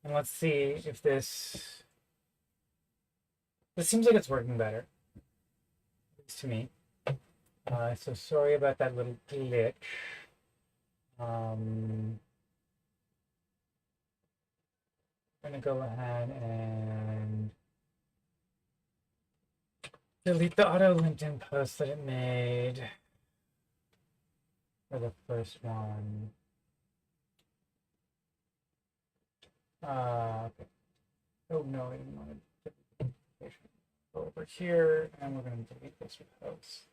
And let's see if this seems like it's working better, at least to me. So sorry about that little glitch. I'm gonna go ahead and delete the auto LinkedIn post that it made for the first one. Okay. Oh no, I didn't want to go over here, and we're going to delete this post.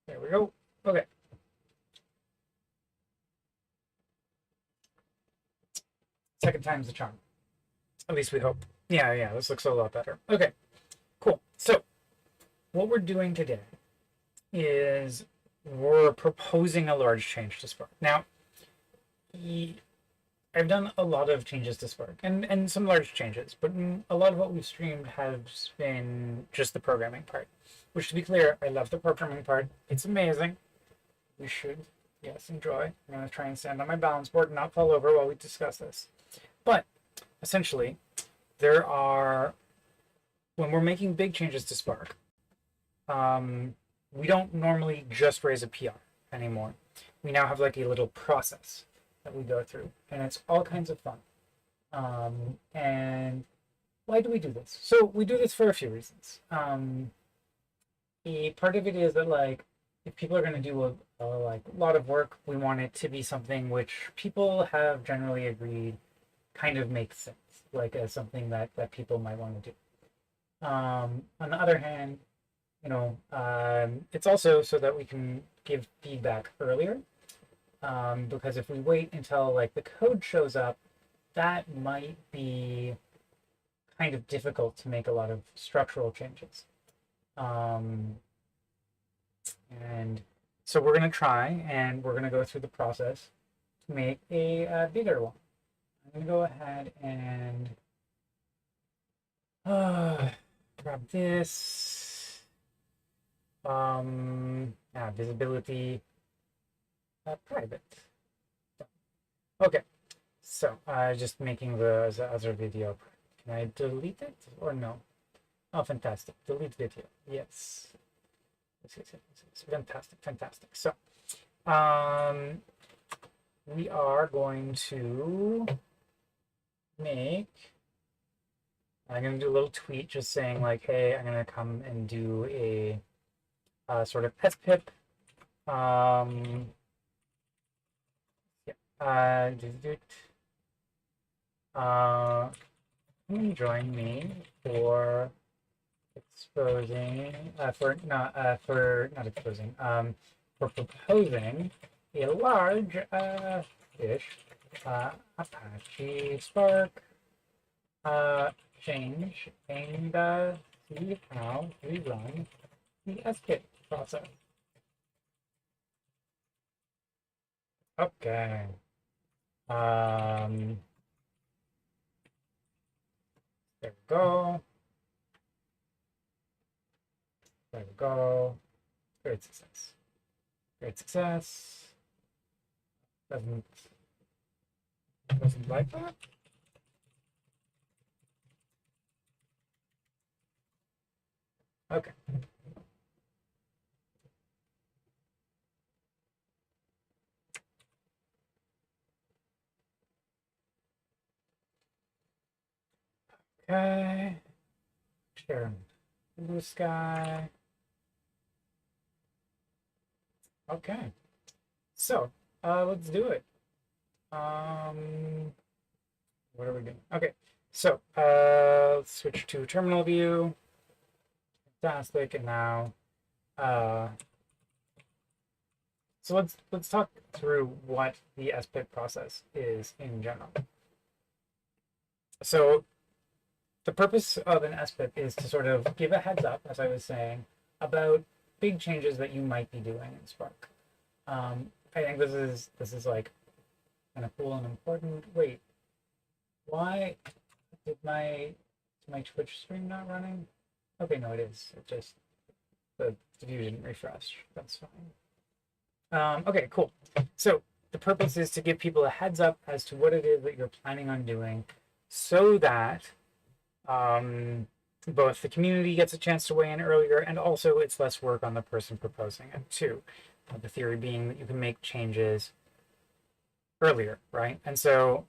There we go. Okay. Second time's the charm. At least we hope. Yeah, this looks a lot better. Okay, cool. So what we're doing today is we're proposing a large change to Spark. Now, I've done a lot of changes to Spark and some large changes, but a lot of what we've streamed has been just the programming part. Which, to be clear, I love the programming part. It's amazing. We should, yes, enjoy. I'm going to try and stand on my balance board and not fall over while we discuss this. But essentially, when we're making big changes to Spark, we don't normally just raise a PR anymore. We now have like a little process that we go through, and it's all kinds of fun. And why do we do this? So we do this for a few reasons. A part of it is that, like, if people are going to do a lot of work, we want it to be something which people have generally agreed kind of makes sense, like as something that people might want to do. On the other hand, it's also so that we can give feedback earlier. Because if we wait until like the code shows up, that might be kind of difficult to make a lot of structural changes. And so we're going to try and we're going to go through the process to make a bigger one. I'm going to go ahead and grab this. Visibility private. Okay, so just making the other video. Can I delete it or no? Oh, fantastic. Delete video. Yes. Fantastic. So, we are going to make. I'm going to do a little tweet just saying like, hey, I'm going to come and do a sort of SPIP. Come join me for exposing for proposing a large fish Apache Spark change and see how we run the SPIP process. Okay. There we go. There we go. Great success. Great success. Doesn't like that. Okay. Okay. Share blue sky. Okay. So let's do it. What are we doing? Okay. So let's switch to terminal view. Fantastic. And now so let's talk through what the SPIP process is in general. So the purpose of an SPIP is to sort of give a heads up, as I was saying, about big changes that you might be doing in Spark. I think this is like kind of cool and important. Wait, why did my Twitch stream not running? Okay, no, it is. It just the view didn't refresh. That's fine. Okay, cool. So the purpose is to give people a heads up as to what it is that you're planning on doing so that both the community gets a chance to weigh in earlier and also it's less work on the person proposing it too. The theory being that you can make changes earlier, right? And so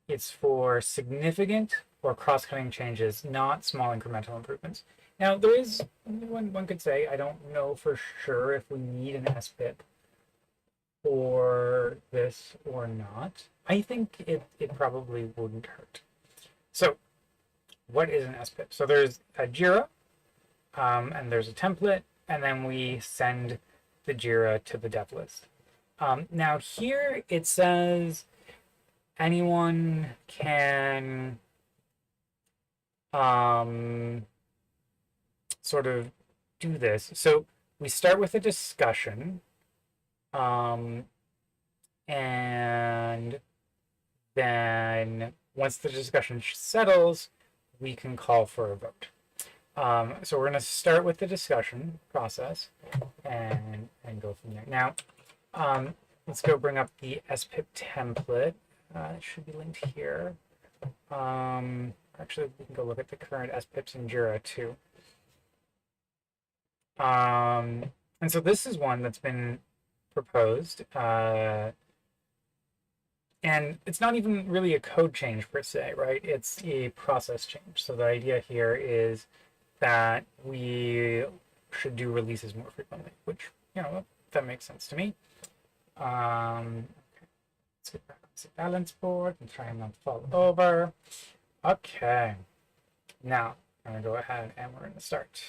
it's for significant or cross-cutting changes, not small incremental improvements. Now, there is, one could say, I don't know for sure if we need an SPIP for this or not. I think it probably wouldn't hurt. So what is an SPIP? So there's a JIRA, and there's a template, and then we send the JIRA to the dev list. Now here it says anyone can sort of do this. So we start with a discussion, and then once the discussion settles, we can call for a vote. So we're going to start with the discussion process and go from there. Now, let's go bring up the SPIP template. It should be linked here. Actually, we can go look at the current SPIPs in Jira too. And so this is one that's been proposed. And it's not even really a code change per se, right? It's a process change. So the idea here is that we should do releases more frequently, which, you know, that makes sense to me. Let's get back to the balance board and try and not fall over. Okay. Now, I'm going to go ahead and we're going to start.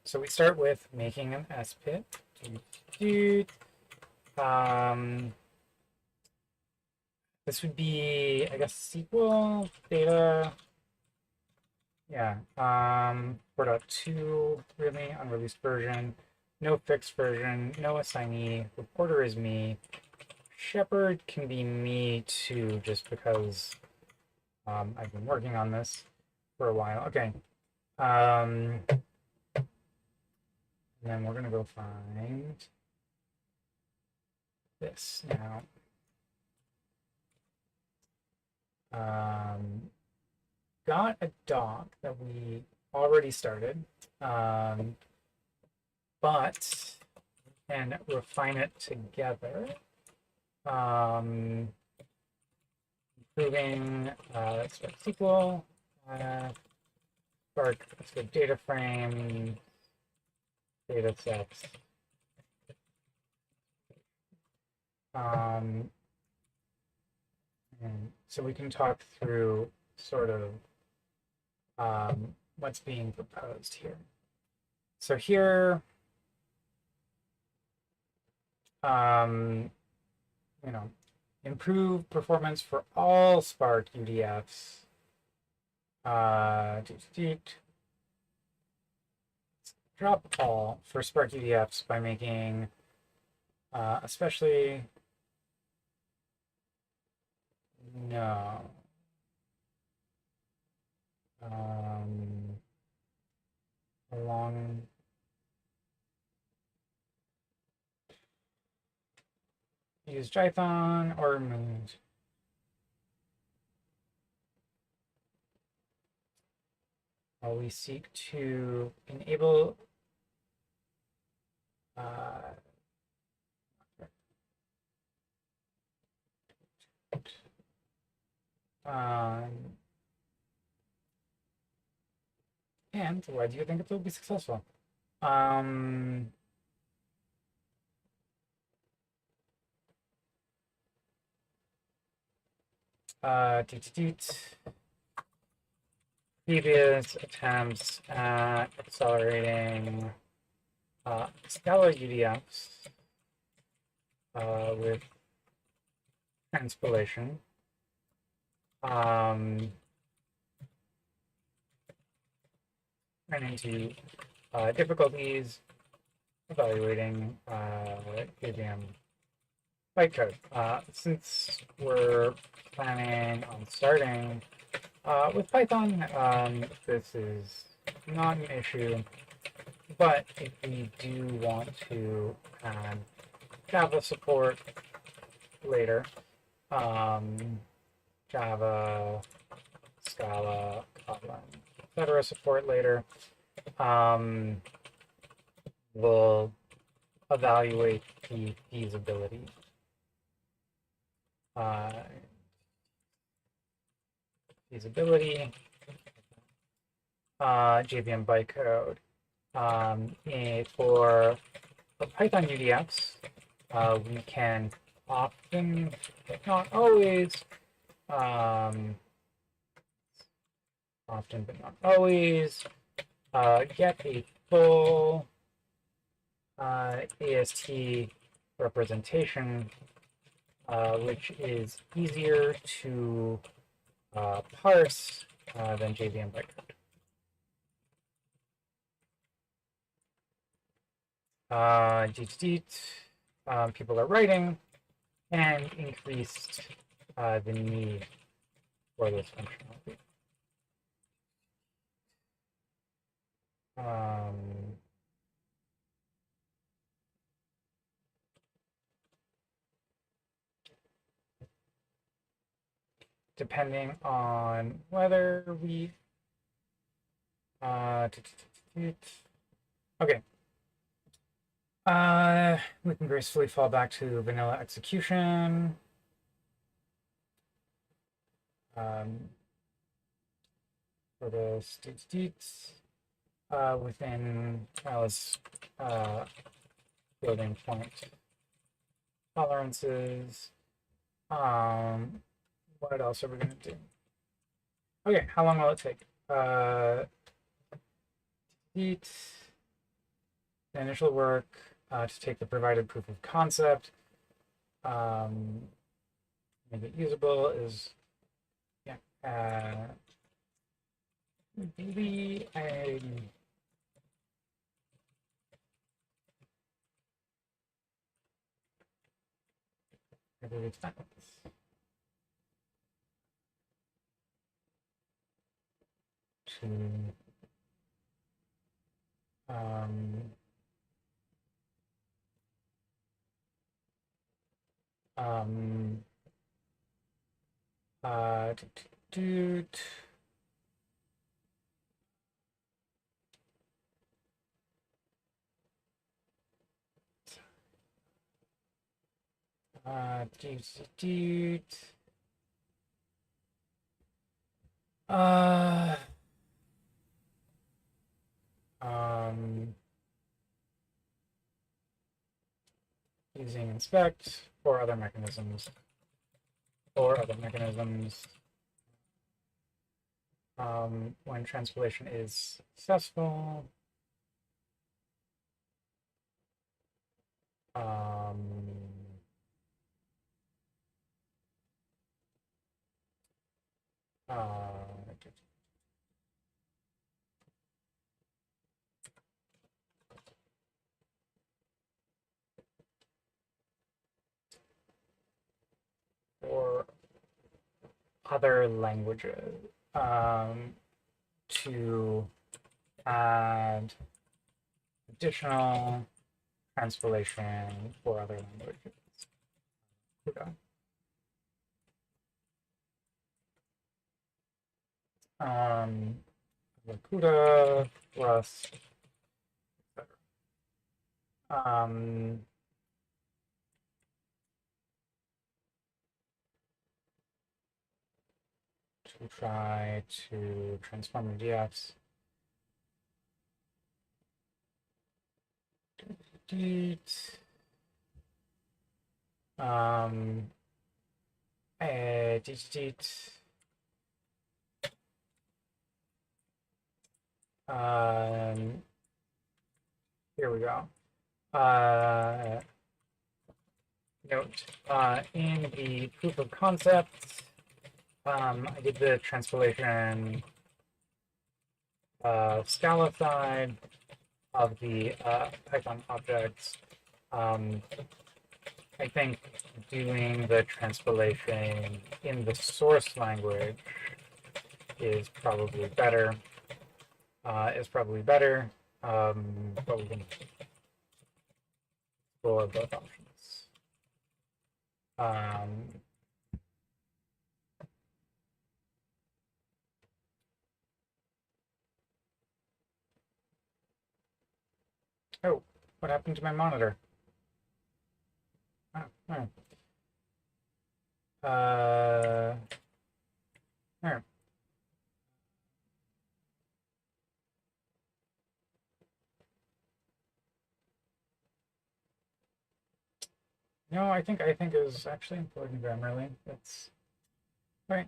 So we start with making an SPIP. This would be, I guess, SQL data. Yeah, 4.2, really, unreleased version. No fixed version, no assignee. Reporter is me. Shepherd can be me too, just because I've been working on this for a while. Okay. And then we're going to go find this now. Got a doc that we already started, but can refine it together. Improving SQL, Spark, let's go data frame, data sets. And so we can talk through sort of what's being proposed here. So here, you know, improve performance for all Spark UDFs. Drop all for Spark UDFs by making, especially, no. Along use Python or removed. We seek to enable and why do you think it will be successful? Previous attempts at accelerating Scala UDFs with transpilation ran into difficulties evaluating KVM bytecode. Since we're planning on starting with Python, this is not an issue. but if we do want to add Java support later, Java, Scala, Kotlin, etc. support later, we'll evaluate the feasibility. JVM bytecode. For Python UDFs, we can often, but not always, get a full AST representation, which is easier to parse than JVM bytecode. People are writing and increased the need for this functionality. Depending on whether we okay. We can gracefully fall back to vanilla execution. For the states within let's building point tolerances. What else are we going to do? Okay, how long will it take? The initial work to take the provided proof of concept, make it usable is, yeah, maybe I believe it's not to using inspect or other mechanisms, when transpilation is successful. Or other languages to add additional transpilation for other languages. CUDA, Rust, etc. To try to transform DX. Delete. Delete. Here we go. Note, in the proof of concept, I did the transpilation Scala side of the Python objects. I think doing the transpilation in the source language is probably better. but we can explore both options. Oh, what happened to my monitor? Oh, oh. There. No, I think it was actually important Grammarly. That's right.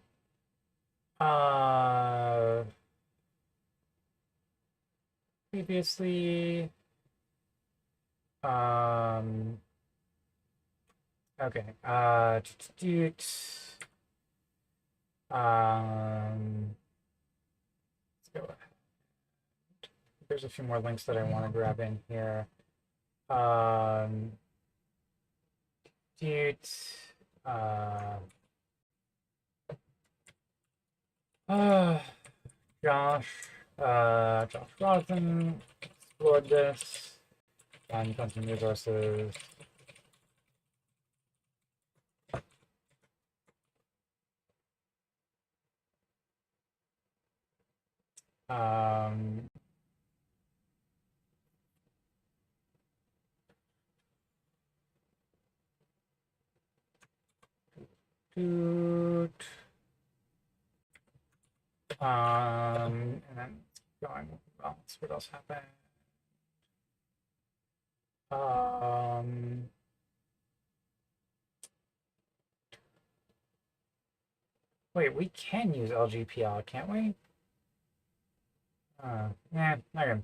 Previously, okay. Let's go ahead. There's a few more links that I want to grab in here. Dude, Josh, Josh Rosen explored this and content resources. Dude. And then going, what else happened? Wait, we can use LGPL, can't we? Yeah, okay.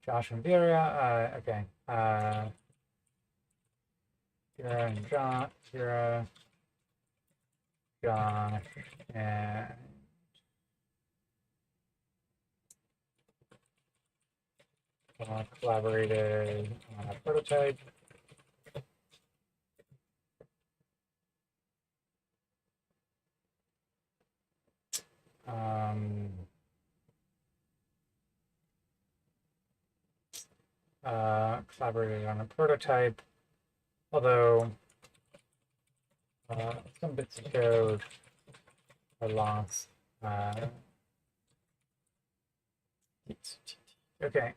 Josh and Vera, okay. Vera and John, Vera, Josh, and collaborated on a prototype. Collaborated on a prototype, although some bits of code are lost. Okay.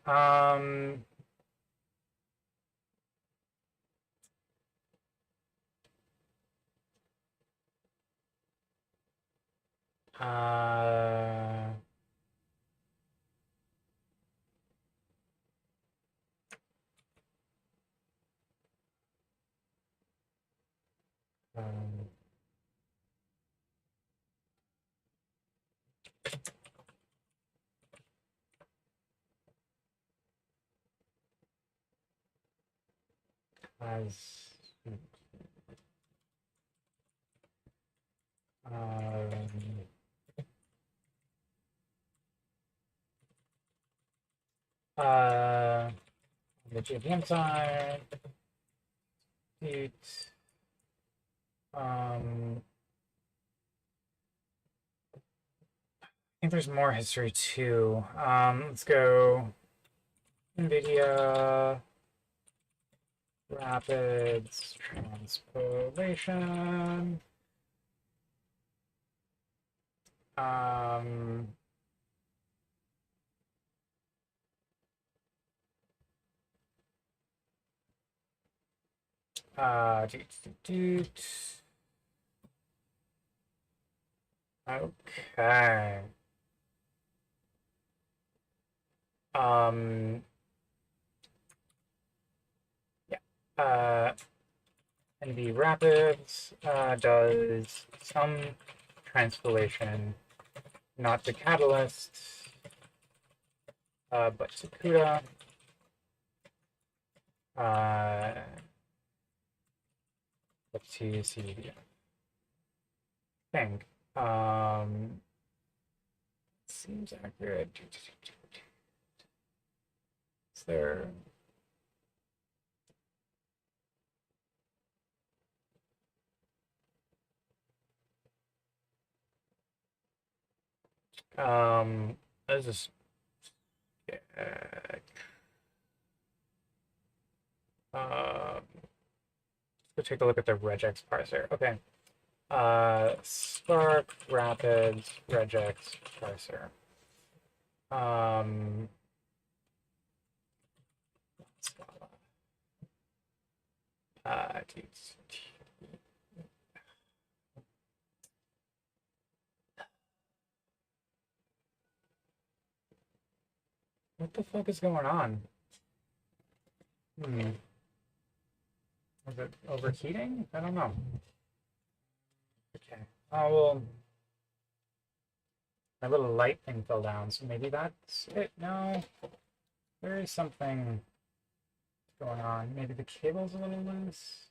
As on the JVM side, it I think there's more history too. Let's go NVIDIA Rapids transpilation. Okay. Yeah. NV Rapids does some transpilation, not the catalyst, but Sakuda. Let's see the thing. Seems accurate. Is there? Let's just let's take a look at the regex parser. Okay. Spark Rapids regex parser. What the fuck is going on? Hmm. Is it overheating? I don't know. Okay. Oh, well, my little light thing fell down, so maybe that's it. No, there is something going on. Maybe the cable's a little loose.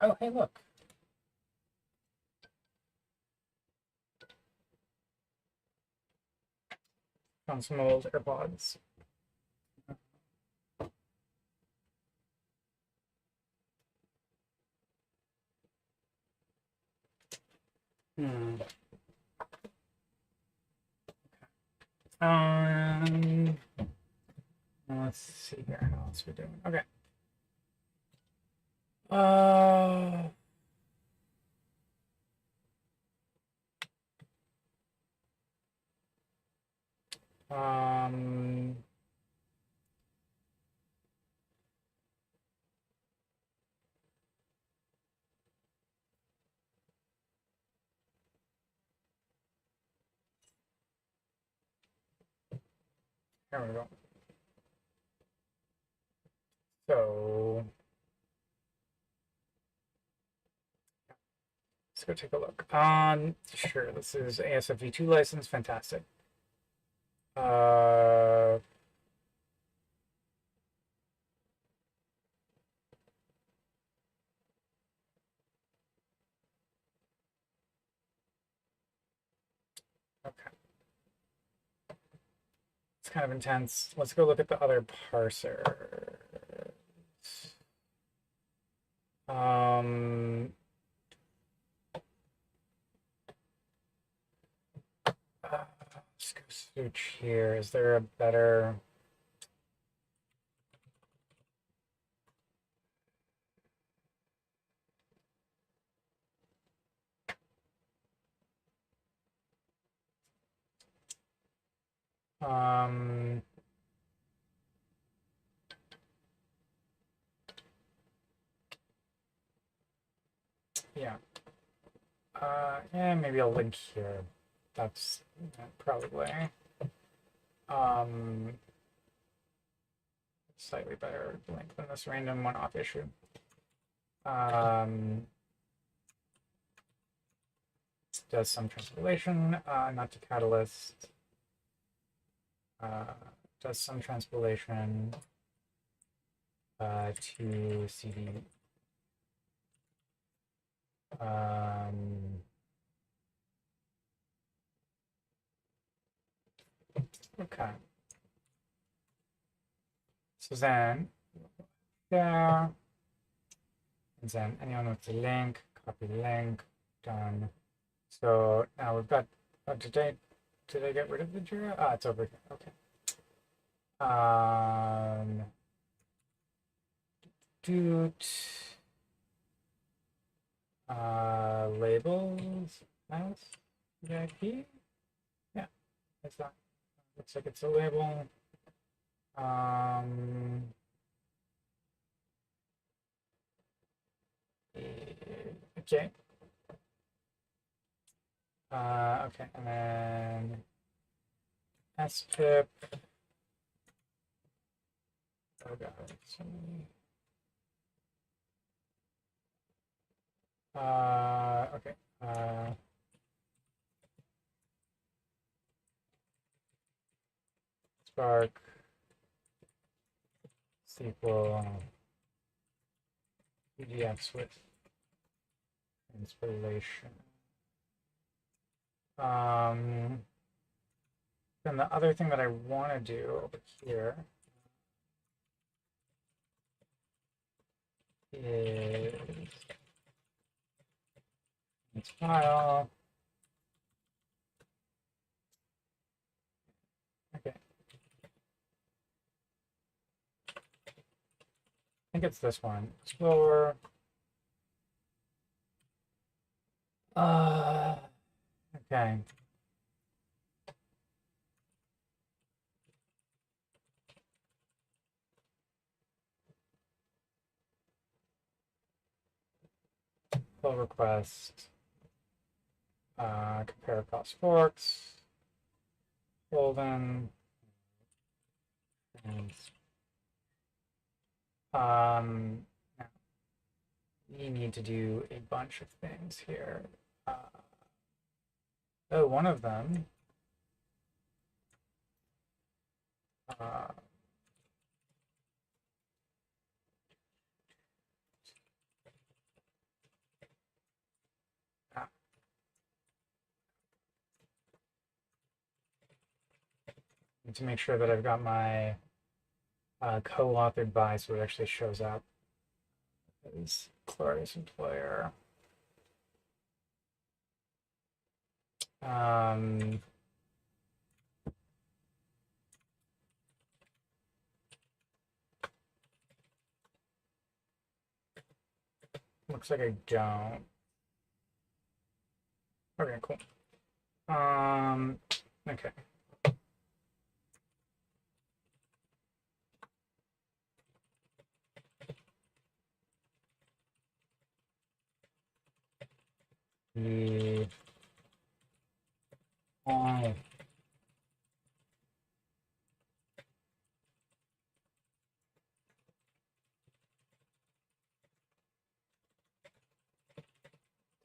Oh, hey, look. Found some old AirPods. Hmm. Um, let's see here. How else we're doing? Okay. Uh, um, Here we go. So let's go take a look. Sure, this is ASFV2 license. Fantastic. Uh, okay. It's kind of intense. Let's go look at the other parsers. Let's go search here. Is there a better? Yeah. Yeah, maybe I'll link here. That's probably slightly better link than this random one-off issue. Does some transpilation, not to catalyst. Does some transpilation to CD. Okay. So then, yeah. And then anyone with the link, copy the link, done. So now we've got, did I get rid of the Jira? Ah, it's over here, okay. Doot, labels, mouse, VIP? Yeah, it's that. Looks like it's a label. Okay. Okay, and then SPIP. Oh god, so many. Okay. Spark SQL PDX with inspiration. Then the other thing that I want to do over here is its file think it's this one. Explore. Okay. Pull request. Compare across forks. Pull them. And, now we need to do a bunch of things here. Oh, one of them. Need to make sure that I've got my co-authored by so it actually shows up as Clarius employer. Looks like I don't. Okay, cool. Okay. The on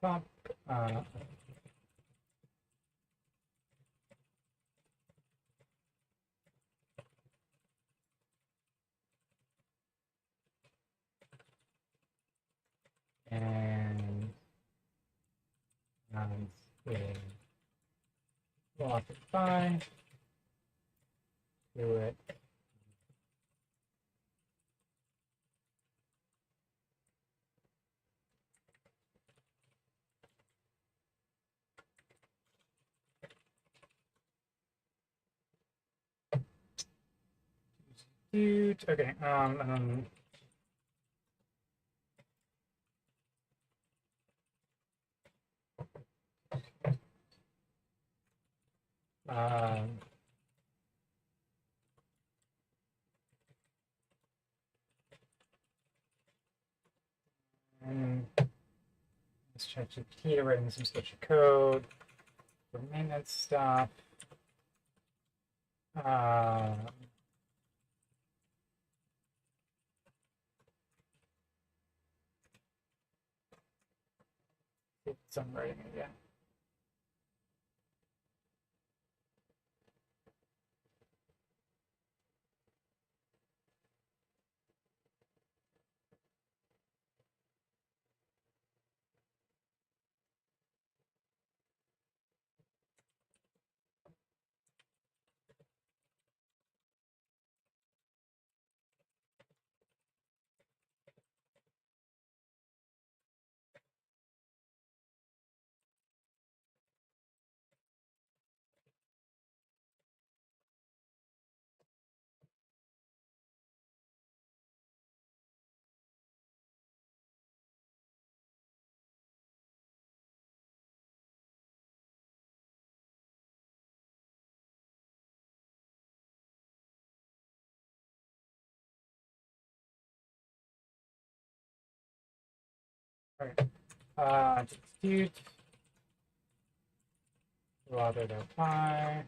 top and co-authored by do it. Okay. Let's check GPT, writing some sketchy code for maintenance stuff. Some writing again. All right. Dispute. Rather than apply.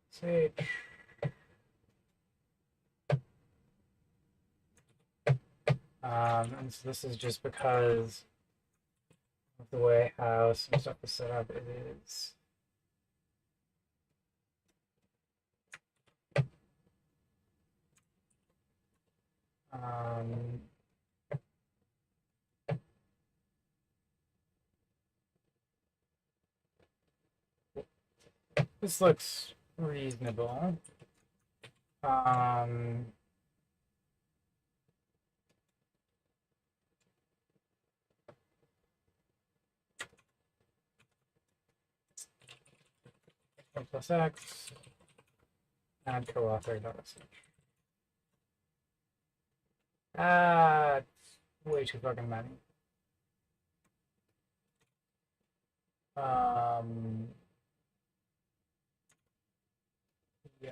Sage. And so this is just because of the way how some stuff is set up. It is this looks reasonable. Um, plus X, add co-author .sh. Ah, it's way too fucking many. Yeah.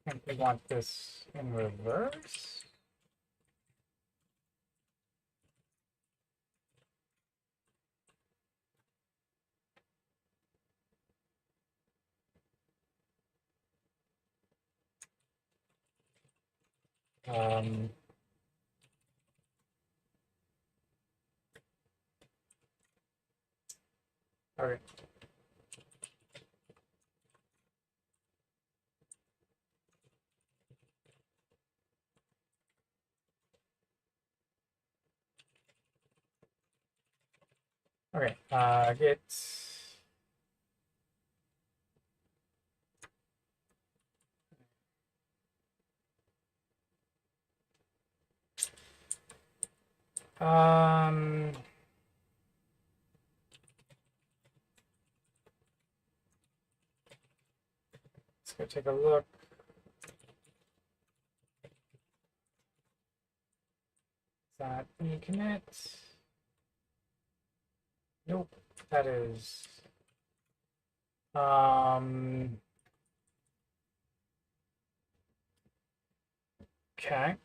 I think we want this in reverse. Um, okay. Okay. Get. Um. Let's go take a look. Is that e-commit? Nope. That is. Okay.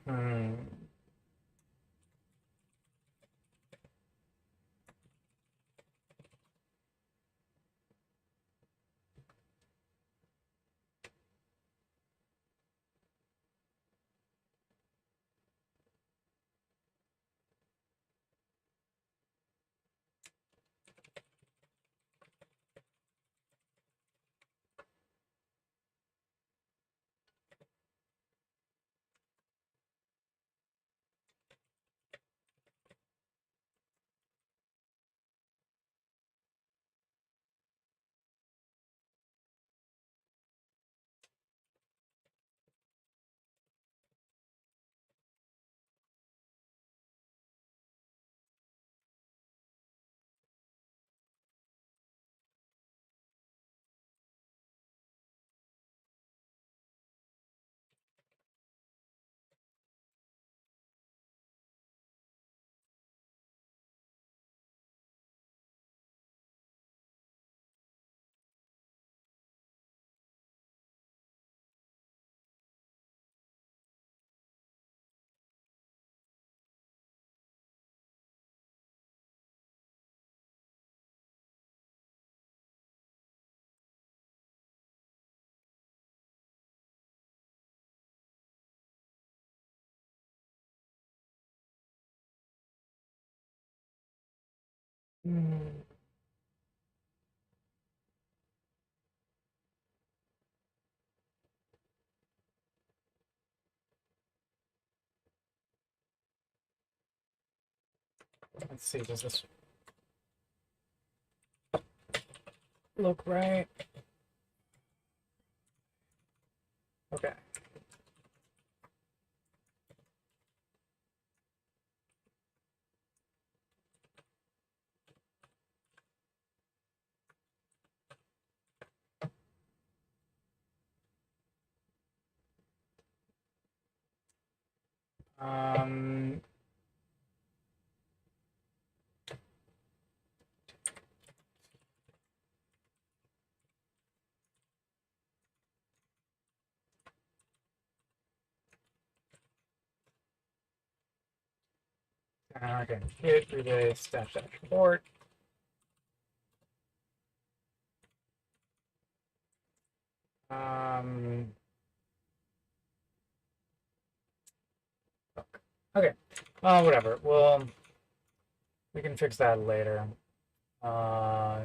Hmm. Hmm. Let's see. Does this look right? Okay. Um. Okay. Hit relay stash dash report. Um. Okay. Whatever. Well, we can fix that later. Uh,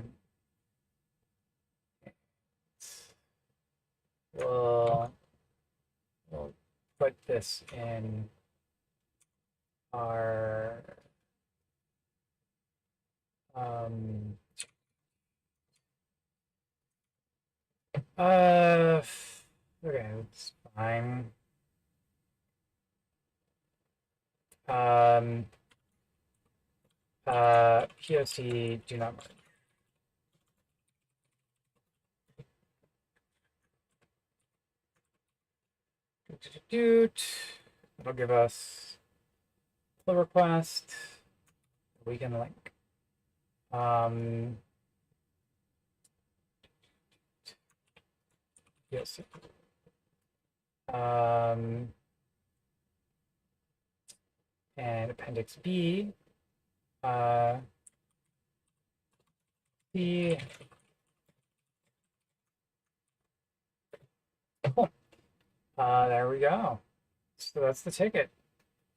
we'll, we'll put this in our um, uh, okay, that's fine. Um, POC do not merge. It'll give us pull request. We can link. Yes. And appendix B. B. Cool. There we go. So that's the ticket.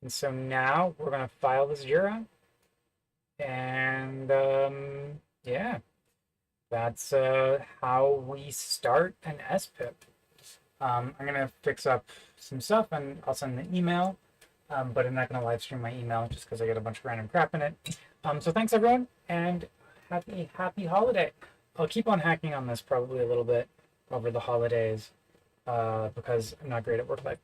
And so now we're going to file this JIRA. And yeah, that's how we start an SPIP. I'm going to fix up some stuff and I'll send an email, but I'm not going to live stream my email just because I get a bunch of random crap in it. So thanks everyone and happy holiday. I'll keep on hacking on this probably a little bit over the holidays because I'm not great at work-life balance.